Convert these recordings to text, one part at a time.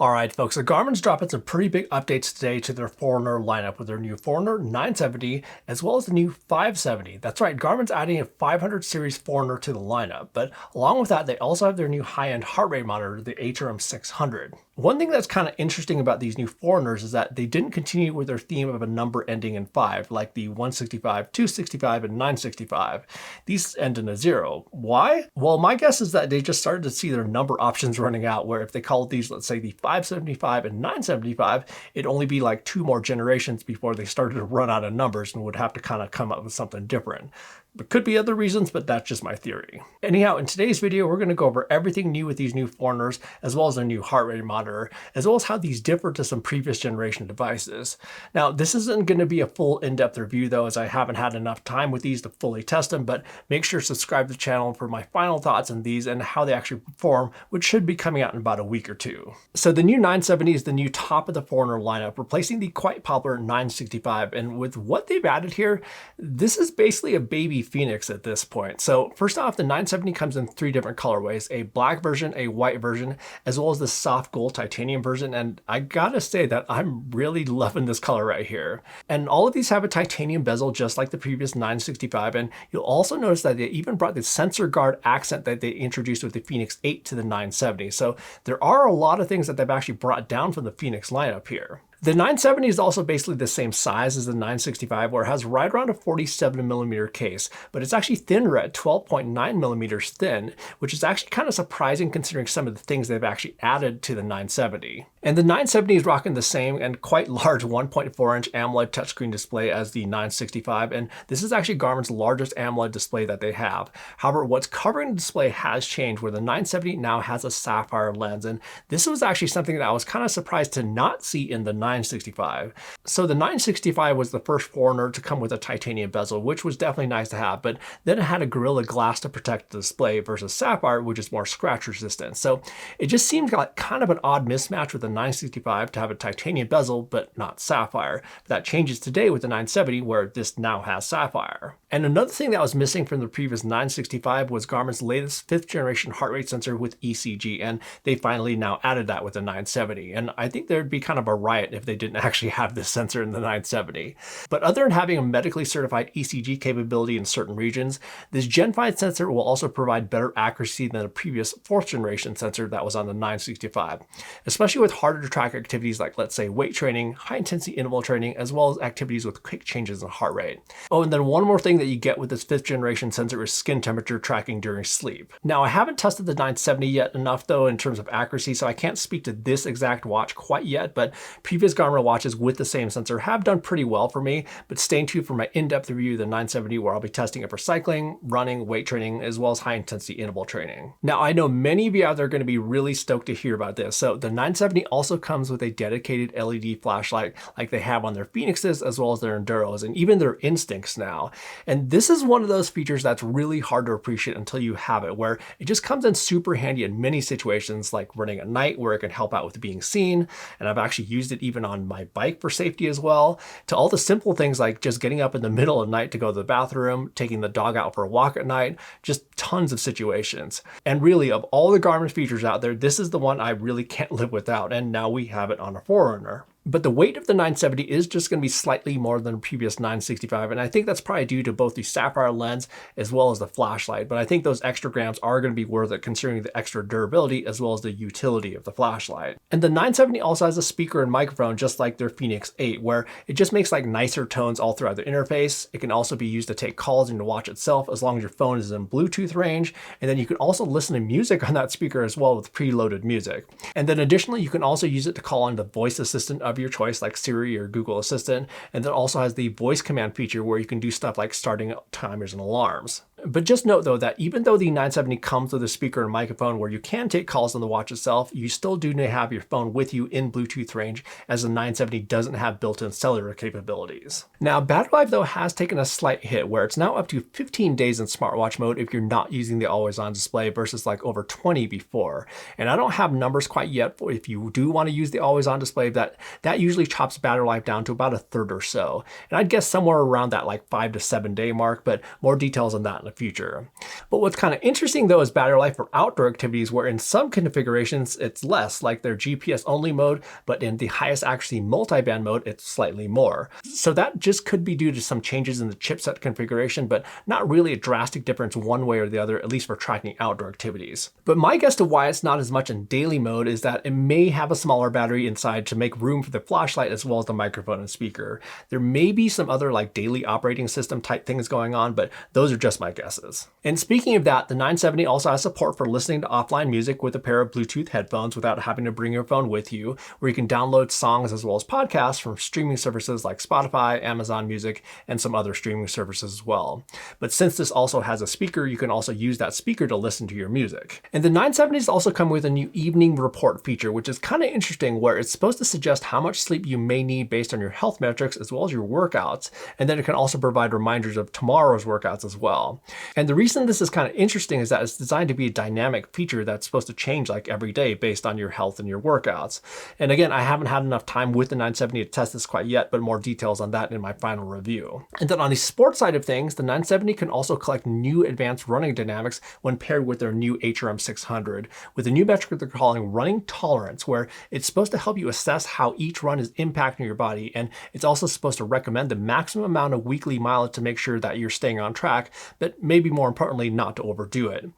All right, folks, so Garmin's dropping some pretty big updates today to their Forerunner lineup with their new Forerunner 970 as well as the new 570. That's right, Garmin's adding a 500 series Forerunner to the lineup, but along with that, they also have their new high-end heart rate monitor, the HRM 600. One thing that's kind of interesting about these new Forerunners is that they didn't continue with their theme of a number ending in 5, like the 165, 265, and 965. These end in a 0. Why? Well, my guess is that they just started to see their number options running out, where if they called these, let's say, the 575 and 975, it'd only be like 2 more generations before they started to run out of numbers and would have to kind of come up with something different. There could be other reasons, but that's just my theory. Anyhow, in today's video, we're going to go over everything new with these new Forerunners, as well as their new heart rate monitor, as well as how these differ to some previous generation devices. Now, this isn't going to be a full in-depth review though, as I haven't had enough time with these to fully test them, but make sure to subscribe to the channel for my final thoughts on these and how they actually perform, which should be coming out in about a week or two. So the new 970 is the new top of the Forerunner lineup, replacing the quite popular 965, and with what they've added here, this is basically a baby Phoenix at this point. So first off, the 970 comes in 3 different colorways, a black version, a white version, as well as the soft gold titanium version. And I gotta say that I'm really loving this color right here. And all of these have a titanium bezel, just like the previous 965. And you'll also notice that they even brought the sensor guard accent that they introduced with the Phoenix 8 to the 970. So there are a lot of things that they've actually brought down from the Phoenix lineup here. The 970 is also basically the same size as the 965, where it has right around a 47mm case, but it's actually thinner at 12.9mm thin, which is actually kind of surprising considering some of the things they've actually added to the 970. And the 970 is rocking the same and quite large 1.4-inch AMOLED touchscreen display as the 965, and this is actually Garmin's largest AMOLED display that they have. However, what's covering the display has changed, where the 970 now has a sapphire lens, and this was actually something that I was kind of surprised to not see in the 965. So the 965 was the first Forerunner to come with a titanium bezel, which was definitely nice to have, but then it had a Gorilla Glass to protect the display versus sapphire, which is more scratch resistant. So it just seemed like kind of an odd mismatch with the 965 to have a titanium bezel but not sapphire. But that changes today with the 970, where this now has sapphire. And another thing that was missing from the previous 965 was Garmin's latest 5th generation heart rate sensor with ECG, and they finally now added that with the 970. And I think there'd be kind of a riot if they didn't actually have this sensor in the 970. But other than having a medically certified ECG capability in certain regions, this Gen 5 sensor will also provide better accuracy than the previous 4th generation sensor that was on the 965, especially with harder to track activities like, let's say, weight training, high intensity interval training, as well as activities with quick changes in heart rate. Oh, and then one more thing that you get with this 5th generation sensor is skin temperature tracking during sleep. Now, I haven't tested the 970 yet enough though in terms of accuracy, so I can't speak to this exact watch quite yet, but previous Garmin watches with the same sensor have done pretty well for me, but stay tuned for my in-depth review of the 970, where I'll be testing it for cycling, running, weight training, as well as high intensity interval training. Now, I know many of you out there are going to be really stoked to hear about this. So the 970 also comes with a dedicated LED flashlight like they have on their Phoenixes, as well as their Enduros, and even their Instincts now. And this is one of those features that's really hard to appreciate until you have it, where it just comes in super handy in many situations, like running at night, where it can help out with being seen. And I've actually used it even on my bike for safety as well, to all the simple things like just getting up in the middle of the night to go to the bathroom, taking the dog out for a walk at night, just tons of situations. And really, of all the Garmin features out there, this is the one I really can't live without, and now we have it on a Forerunner. But the weight of the 970 is just going to be slightly more than the previous 965, and I think that's probably due to both the sapphire lens as well as the flashlight. But I think those extra grams are going to be worth it considering the extra durability as well as the utility of the flashlight. And the 970 also has a speaker and microphone just like their Phoenix 8, where it just makes like nicer tones all throughout the interface. It can also be used to take calls and to watch itself as long as your phone is in Bluetooth range. And then you can also listen to music on that speaker as well with preloaded music. And then additionally, you can also use it to call on the voice assistant of your choice like Siri or Google Assistant, and then also has the voice command feature where you can do stuff like starting timers and alarms. But just note though that even though the 970 comes with a speaker and microphone where you can take calls on the watch itself, you still do need to have your phone with you in Bluetooth range, as the 970 doesn't have built-in cellular capabilities. Now, battery life though has taken a slight hit, where it's now up to 15 days in smartwatch mode if you're not using the always-on display versus like over 20 before. And I don't have numbers quite yet for if you do want to use the always-on display, that usually chops battery life down to about a third or so. And I'd guess somewhere around that like 5 to 7 day mark, but more details on that in the future. But what's kind of interesting though is battery life for outdoor activities, where in some configurations it's less, like their GPS only mode, but in the highest accuracy multiband mode it's slightly more. So that just could be due to some changes in the chipset configuration, but not really a drastic difference one way or the other, at least for tracking outdoor activities. But my guess to why it's not as much in daily mode is that it may have a smaller battery inside to make room for the flashlight as well as the microphone and speaker. There may be some other like daily operating system type things going on, but those are just my guesses. And speaking of that, the 970 also has support for listening to offline music with a pair of Bluetooth headphones without having to bring your phone with you, where you can download songs as well as podcasts from streaming services like Spotify, Amazon Music, and some other streaming services as well. But since this also has a speaker, you can also use that speaker to listen to your music. And the 970s also come with a new evening report feature, which is kind of interesting, where it's supposed to suggest how much sleep you may need based on your health metrics as well as your workouts. And then it can also provide reminders of tomorrow's workouts as well. And the reason this is kind of interesting is that it's designed to be a dynamic feature that's supposed to change like every day based on your health and your workouts. And again, I haven't had enough time with the 970 to test this quite yet, but more details on that in my final review. And then on the sports side of things, the 970 can also collect new advanced running dynamics when paired with their new HRM 600, with a new metric they're calling running tolerance, where it's supposed to help you assess how each run is impacting your body. And it's also supposed to recommend the maximum amount of weekly mileage to make sure that you're staying on track, but maybe more importantly, not to overdo it.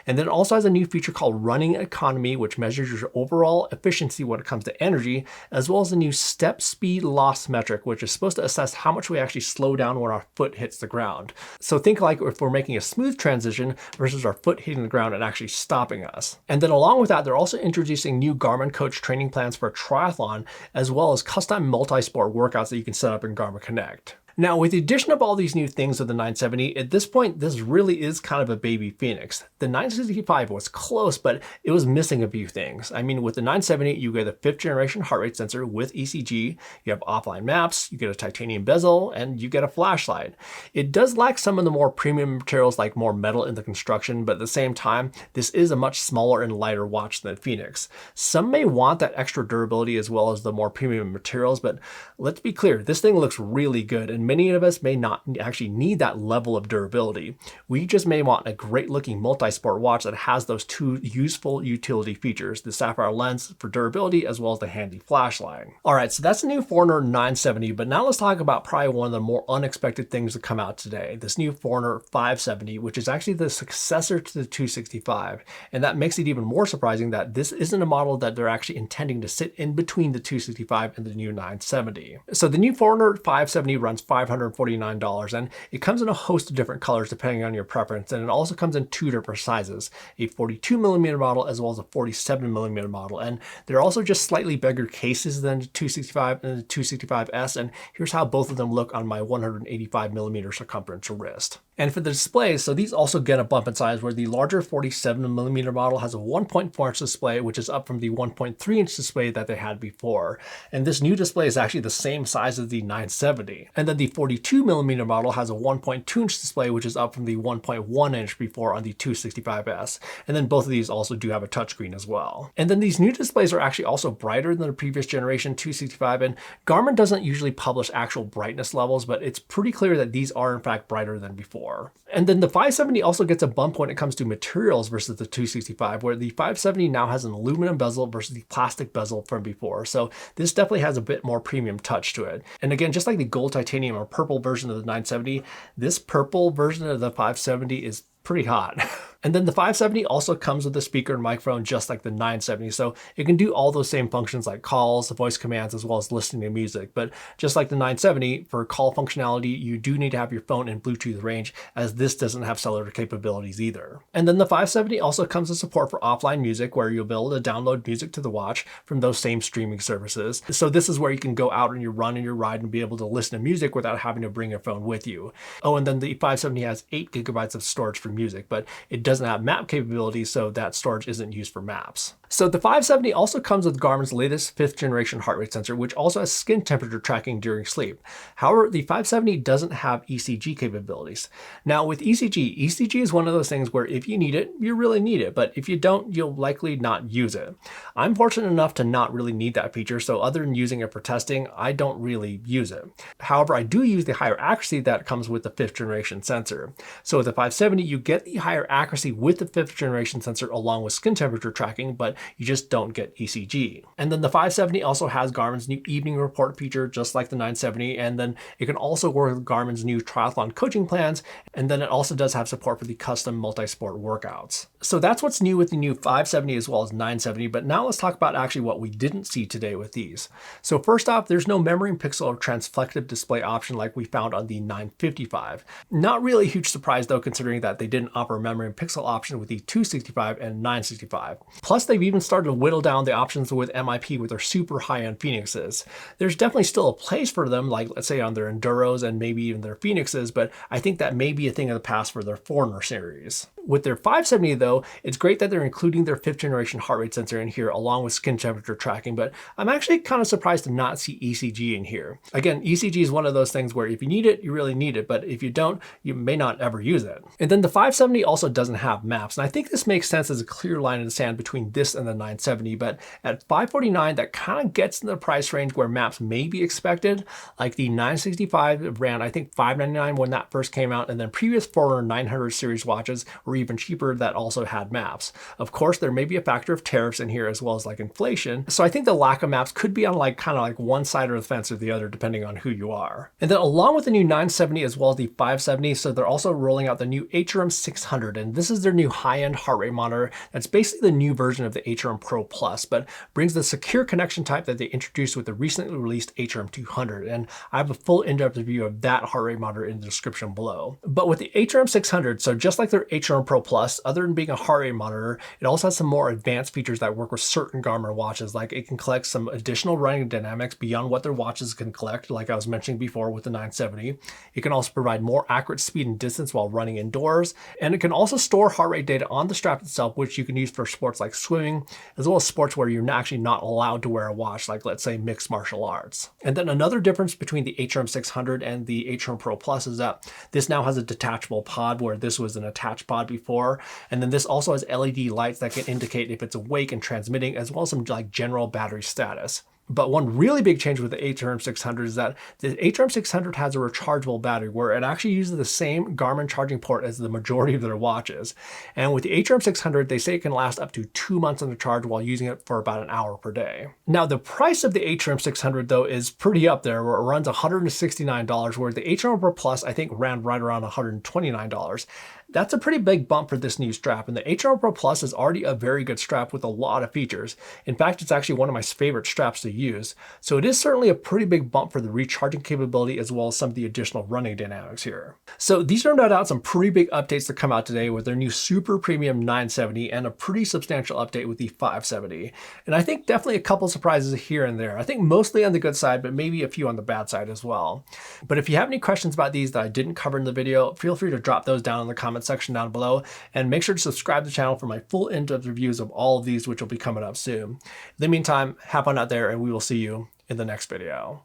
And then it also has a new feature called running economy, which measures your overall efficiency when it comes to energy, as well as a new step speed loss metric, which is supposed to assess how much we actually slow down when our foot hits the ground. So think like if we're making a smooth transition versus our foot hitting the ground and actually stopping us. And then along with that, they're also introducing new Garmin coach training plans for triathlon, as well as custom multi-sport workouts that you can set up in Garmin Connect. Now, with the addition of all these new things of the 970, at this point, this really is kind of a baby Phoenix. The 965 was close, but it was missing a few things. I mean, with the 970, you get a 5th generation heart rate sensor with ECG, you have offline maps, you get a titanium bezel, and you get a flashlight. It does lack some of the more premium materials like more metal in the construction, but at the same time, this is a much smaller and lighter watch than the Phoenix. Some may want that extra durability as well as the more premium materials, but let's be clear, this thing looks really good, and many of us may not actually need that level of durability. We just may want a great looking multi-sport watch that has those two useful utility features, the sapphire lens for durability as well as the handy flashlight. All right, so that's the new Forerunner 970, but now let's talk about probably one of the more unexpected things to come out today, this new Forerunner 570, which is actually the successor to the 265. And that makes it even more surprising that this isn't a model that they're actually intending to sit in between the 265 and the new 970. So the new Forerunner 570 runs $549, and it comes in a host of different colors depending on your preference, and it also comes in two different sizes, a 42mm model as well as a 47mm model, and they're also just slightly bigger cases than the 265 and the 265S, and here's how both of them look on my 185mm circumference wrist. And for the displays, so these also get a bump in size, where the larger 47mm model has a 1.4-inch display, which is up from the 1.3-inch display that they had before. And this new display is actually the same size as the 970. And then the 42mm model has a 1.2-inch display, which is up from the 1.1-inch before on the 265S. And then both of these also do have a touchscreen as well. And then these new displays are actually also brighter than the previous generation 265, and Garmin doesn't usually publish actual brightness levels, but it's pretty clear that these are in fact brighter than before. And then the 570 also gets a bump when it comes to materials versus the 265, where the 570 now has an aluminum bezel versus the plastic bezel from before. So this definitely has a bit more premium touch to it. And again, just like the gold titanium or purple version of the 970, this purple version of the 570 is pretty hot. And then the 570 also comes with a speaker and microphone just like the 970, so it can do all those same functions like calls, voice commands, as well as listening to music. But just like the 970, for call functionality, you do need to have your phone in Bluetooth range, as this doesn't have cellular capabilities either. And then the 570 also comes with support for offline music, where you'll be able to download music to the watch from those same streaming services. So this is where you can go out on your run and your ride and be able to listen to music without having to bring your phone with you. Oh, and then the 570 has 8 GB of storage for music, but it doesn't doesn't have map capability, so that storage isn't used for maps. So the 570 also comes with Garmin's latest 5th generation heart rate sensor, which also has skin temperature tracking during sleep. However, the 570 doesn't have ECG capabilities. Now with ECG is one of those things where if you need it, you really need it, but if you don't, you'll likely not use it. I'm fortunate enough to not really need that feature, so other than using it for testing, I don't really use it. However, I do use the higher accuracy that comes with the 5th generation sensor. So with the 570, you get the higher accuracy with the 5th generation sensor along with skin temperature tracking, but you just don't get ECG. And then the 570 also has Garmin's new evening report feature, just like the 970, and then it can also work with Garmin's new triathlon coaching plans, and then it also does have support for the custom multi-sport workouts. So that's what's new with the new 570 as well as 970, but now let's talk about actually what we didn't see today with these. So first off, there's no memory in pixel or transflective display option like we found on the 955. Not really a huge surprise though, considering that they didn't offer a memory in pixel option with the 265 and 965. Plus, they've even started to whittle down the options with MIP with their super high-end Phoenixes. There's definitely still a place for them, like let's say on their Enduros and maybe even their Phoenixes, but I think that may be a thing of the past for their Forerunner series. With their 570 though, it's great that they're including their 5th generation heart rate sensor in here along with skin temperature tracking, but I'm actually kind of surprised to not see ECG in here. Again, ECG is one of those things where if you need it, you really need it, but if you don't, you may not ever use it. And then the 570 also doesn't have maps, and I think this makes sense as a clear line in the sand between this and the 970, but at $549, that kind of gets in the price range where maps may be expected. Like the 965 ran, I think $599 when that first came out, and then previous Forerunner 900 series watches were even cheaper that also had maps. Of course, there may be a factor of tariffs in here as well as like inflation, so I think the lack of maps could be on like kind of like one side of the fence or the other depending on who you are. And then along with the new 970 as well as the 570, so they're also rolling out the new HRM 600, and this is their new high-end heart rate monitor that's basically the new version of the HRM Pro Plus, but brings the secure connection type that they introduced with the recently released HRM 200, and I have a full in-depth review of that heart rate monitor in the description below. But with the HRM 600, so just like their HRM Pro Plus, other than being a heart rate monitor, it also has some more advanced features that work with certain Garmin watches, like it can collect some additional running dynamics beyond what their watches can collect, like I was mentioning before with the 970. It can also provide more accurate speed and distance while running indoors, and it can also store heart rate data on the strap itself, which you can use for sports like swimming, as well as sports where you're actually not allowed to wear a watch, like let's say mixed martial arts. And then another difference between the HRM 600 and the HRM Pro Plus is that this now has a detachable pod where this was an attached pod before, and then this also has LED lights that can indicate if it's awake and transmitting, as well as some like general battery status. But one really big change with the HRM 600 is that the HRM 600 has a rechargeable battery where it actually uses the same Garmin charging port as the majority of their watches. And with the HRM 600, they say it can last up to 2 months on the charge while using it for about an hour per day. Now, the price of the HRM 600 though is pretty up there, where it runs $169, where the HRM Pro Plus I think ran right around $129. That's a pretty big bump for this new strap, and the HRM Pro Plus is already a very good strap with a lot of features. In fact, it's actually one of my favorite straps to use. So it is certainly a pretty big bump for the recharging capability as well as some of the additional running dynamics here. So these are no doubt some pretty big updates to come out today with their new super premium 970 and a pretty substantial update with the 570. And I think definitely a couple surprises here and there. I think mostly on the good side, but maybe a few on the bad side as well. But if you have any questions about these that I didn't cover in the video, feel free to drop those down in the comment section down below, and make sure to subscribe to the channel for my full in-depth reviews of all of these, which will be coming up soon. In the meantime, have fun out there, and we will see you in the next video.